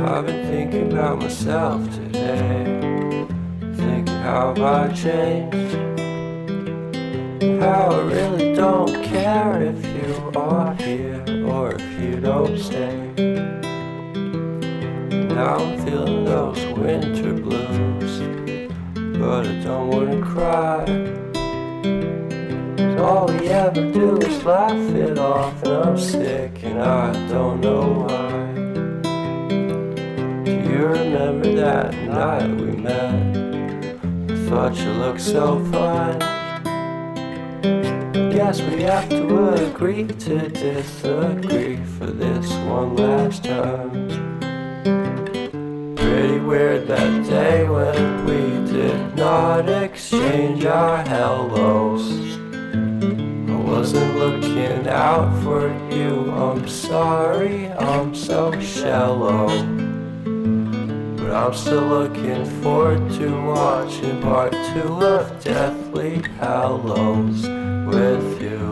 I've been thinking about myself today, thinking how I changed, how I really don't care if you are here or if you don't stay. Now I'm feeling those winter blues, but I don't wanna cry. All we ever do is laugh it off, and I'm sick and I don't know why. Do you remember that night we met? I thought you looked so fine. I guess we have to agree to disagree for this one last time. Pretty weird that day when we did not exchange our hellos. I wasn't looking out for you, I'm sorry, I'm so shallow. But I'm still looking forward to watching part 2 of Deathly Hallows with you.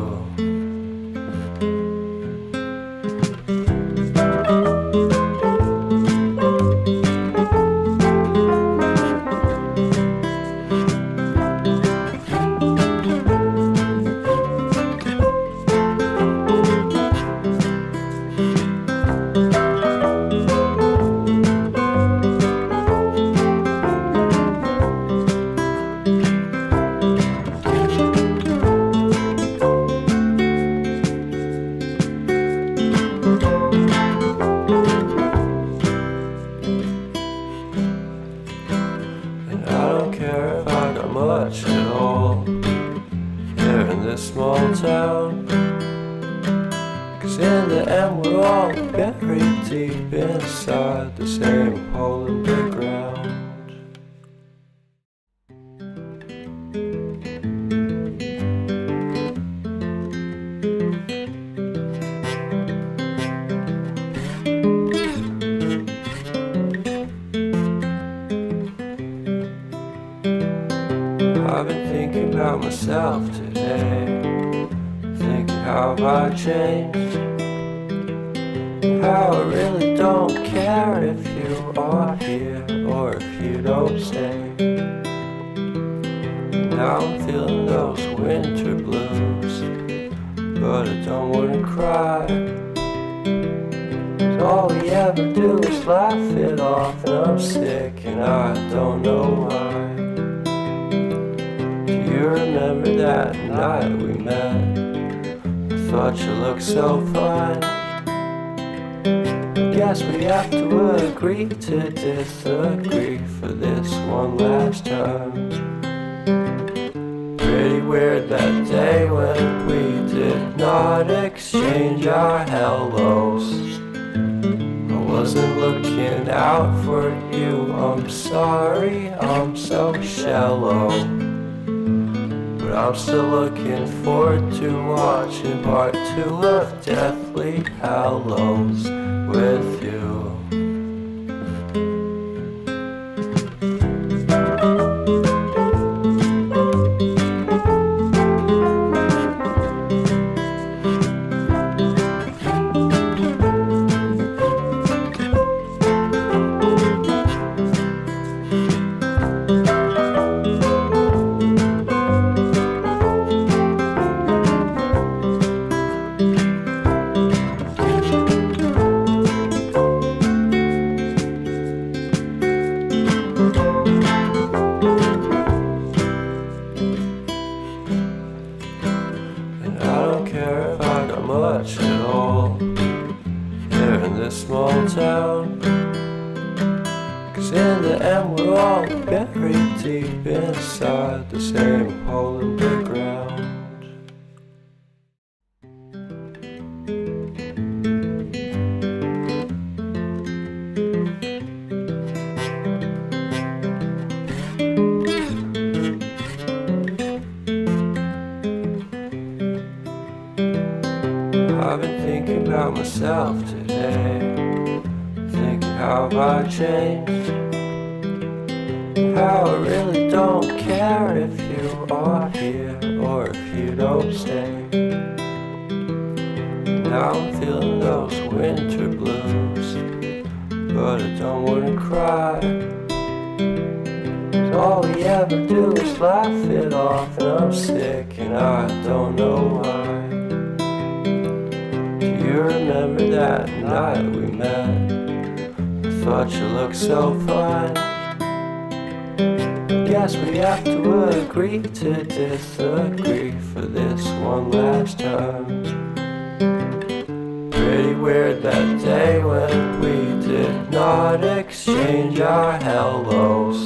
Much at all here in this small town, 'cause in the end we're all buried deep inside the same hole in the ground. I've been thinking about myself today, thinking how I changed, how I really don't care if you are here or if you don't stay. Now I'm feeling those winter blues, but I don't wanna cry. All we ever do is laugh it off, and I'm sick and I don't know why. You remember that night we met? I thought you looked so fine. I guess we have to agree to disagree for this one last time. Pretty weird that day when we did not exchange our hellos. I wasn't looking out for you, I'm sorry, I'm so shallow. But I'm still looking forward to watching part 2 of Deathly Hallows with you. Much at all here in this small town, 'cause in the end we're all buried deep inside the same hole in the ground. I've been thinking about myself today, thinking how I changed, how I really don't care if you are here or if you don't stay. Now I'm feeling those winter blues, but but I don't wanna cry. All we ever do is laugh it off, and I'm sick and I don't know why. Do you remember that night we met? I thought you looked so fine. Guess we have to agree to disagree for this one last time. Pretty weird that day when we did not exchange our hellos.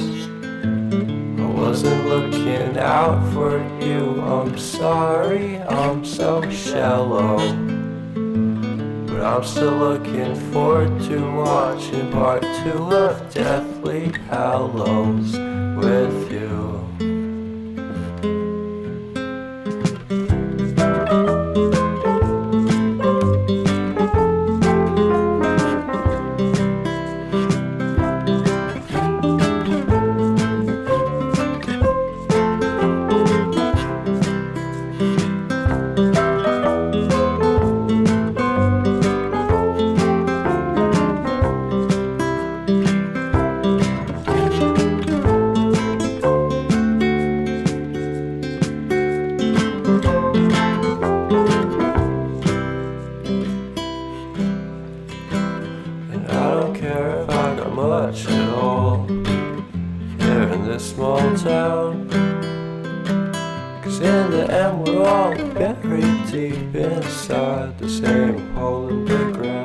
I wasn't looking out for you, I'm sorry, I'm so shallow. But I'm still looking forward to watching part 2 of Deathly Hallows with you. Much at all here in this small town, 'cause in the end we're all buried deep inside the same hole in the ground.